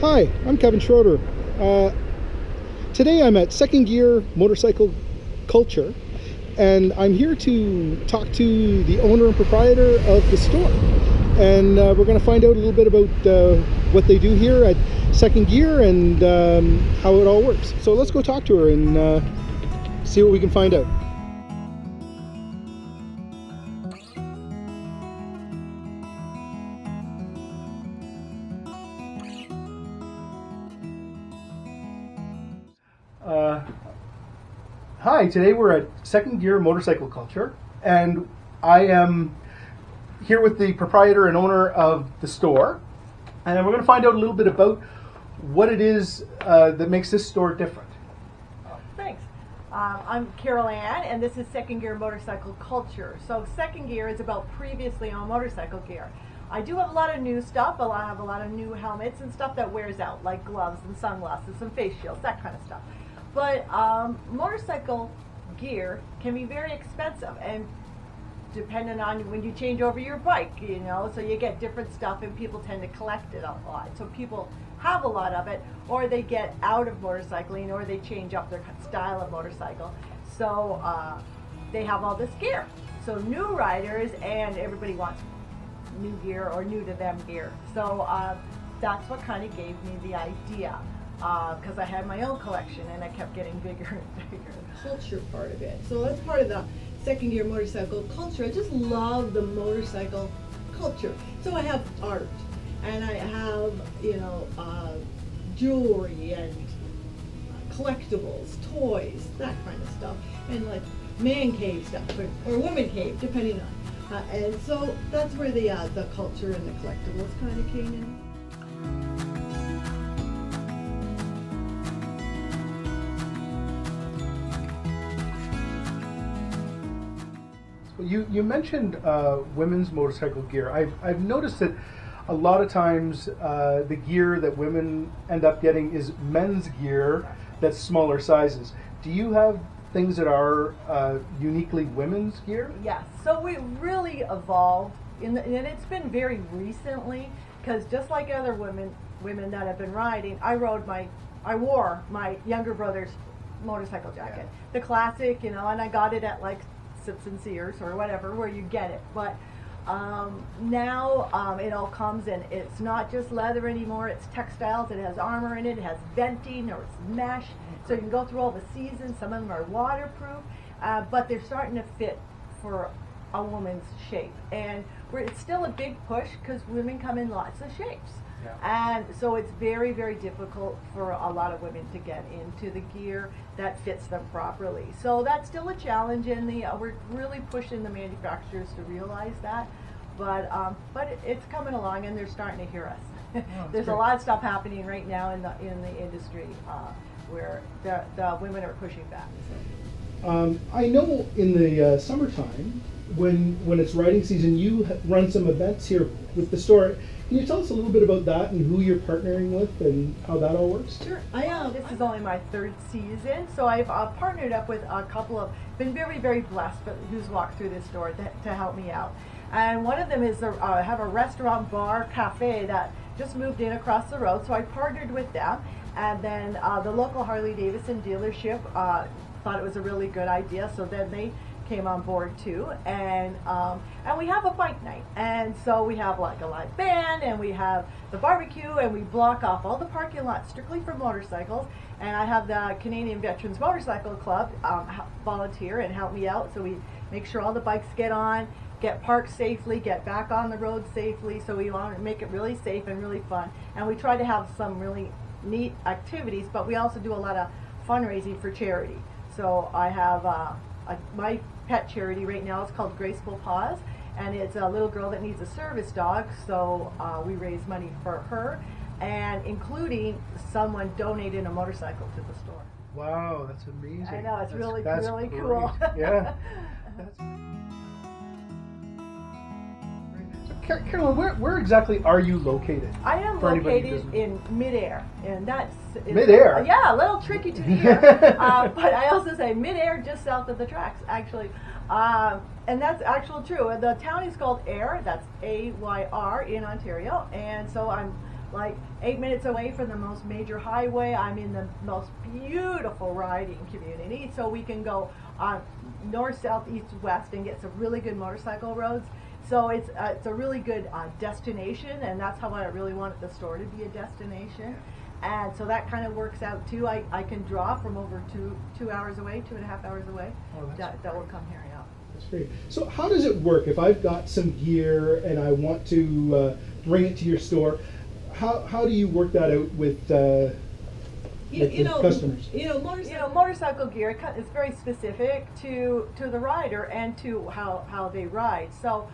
Hi, I'm Kevin Schroeder. Today I'm at Second Gear Motorcycle Culture, and I'm here to talk to the owner and proprietor of the store. And we're going to find out a little bit about what they do here at Second Gear and how it all works. So let's go talk to her and see what we can find out. Hi, today we're at Second Gear Motorcycle Culture, and I am here with the proprietor and owner of the store, and we're going to find out a little bit about what it is that makes this store different. Thanks. I'm Carol Ann, and this is Second Gear Motorcycle Culture. So Second Gear is about previously on motorcycle gear. I do have a lot of new stuff. I have a lot of new helmets and stuff that wears out, like gloves and sunglasses and face shields, that kind of stuff. But motorcycle gear can be very expensive, and depending on when you change over your bike, you know, so you get different stuff, and people tend to collect it a lot. So people have a lot of it, or they get out of motorcycling, or they change up their style of motorcycle. So they have all this gear. So new riders and everybody wants new gear or new to them gear. So that's what kind of gave me the idea. Because I had my own collection and I kept getting bigger and bigger. Culture part of it. So that's part of the Second Gear Motorcycle Culture. I just love the motorcycle culture. So I have art, and I have, you know, jewelry and collectibles, toys, that kind of stuff, and like man cave stuff or woman cave, depending on. And so that's where the culture and the collectibles kind of came in. You mentioned women's motorcycle gear. I've noticed that a lot of times the gear that women end up getting is men's gear that's smaller sizes. Do you have things that are uniquely women's gear? Yes. So we really evolved, and it's been very recently, because just like other women that have been riding, I wore my younger brother's motorcycle jacket, the classic, you know, and I got it at like Sips and Sears or whatever where you get it. But now it all comes in. It's not just leather anymore. It's textiles. It has armor in it. It has venting, or it's mesh, so you can go through all the seasons. Some of them are waterproof, but they're starting to fit for a woman's shape. And it's still a big push because women come in lots of shapes. And so it's very, very difficult for a lot of women to get into the gear that fits them properly. So that's still a challenge, and we're really pushing the manufacturers to realize that. But it's coming along, and they're starting to hear us. There's a lot of stuff happening right now in the industry where the women are pushing back. So. I know in the summertime, when it's riding season, you run some events here with the store. Can you tell us a little bit about that and who you're partnering with and how that all works? Sure. This is only my third season, so I've partnered up with a couple of, been very, very blessed who's walked through this store to help me out. And one of them is have a restaurant, bar, cafe that just moved in across the road, so I partnered with them. And then the local Harley-Davidson dealership thought it was a really good idea, so then they came on board too, and we have a bike night, and so we have like a live band, and we have the barbecue, and we block off all the parking lots strictly for motorcycles. And I have the Canadian Veterans Motorcycle Club volunteer and help me out, so we make sure all the bikes get parked safely, get back on the road safely. So we want to make it really safe and really fun, and we try to have some really neat activities, but we also do a lot of fundraising for charity. So I have my pet charity right now is called Graceful Paws, and it's a little girl that needs a service dog, so we raise money for her, and including someone donating a motorcycle to the store. Wow, that's amazing. I know, it's really great. cool. Yeah. Carolyn, where exactly are you located? I am located in midair, and that's midair. Yeah, a little tricky to hear, but I also say midair, just south of the tracks, actually, and that's actually true. The town is called Ayr. That's Ayr in Ontario, and so I'm like 8 minutes away from the most major highway. I'm in the most beautiful riding community, so we can go north, south, east, west, and get some really good motorcycle roads. So it's a really good destination, and that's how I really wanted the store to be a destination. And so that kind of works out too. I can draw from over two hours away, 2.5 hours away. Oh, that's that will come here, yeah. That's great. So how does it work if I've got some gear and I want to bring it to your store? How do you work that out with customers? Motorcycle gear is very specific to the rider and to how they ride. So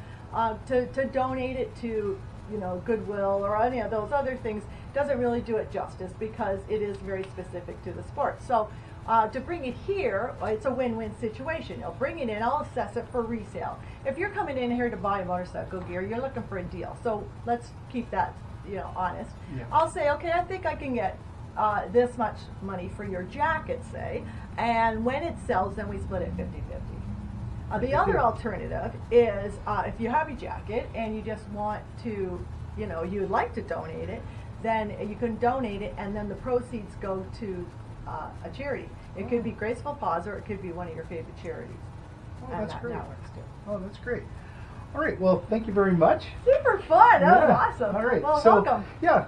to donate it to Goodwill or any of those other things doesn't really do it justice, because it is very specific to the sport. So to bring it here, it's a win-win situation. You'll bring it in, I'll assess it for resale. If you're coming in here to buy motorcycle gear, you're looking for a deal. So let's keep that honest. Yeah. I'll say, okay, I think I can get this much money for your jacket, say, and when it sells, then we split it 50-50. The other alternative is if you have a jacket and you just want to, you'd like to donate it, then you can donate it, and then the proceeds go to a charity. It could be Graceful Paws, or it could be one of your favorite charities. Oh, and that's great. That works too. Oh, that's great. All right. Well, thank you very much. Super fun. That was Yeah. awesome. All right. Well, so, welcome. Yeah.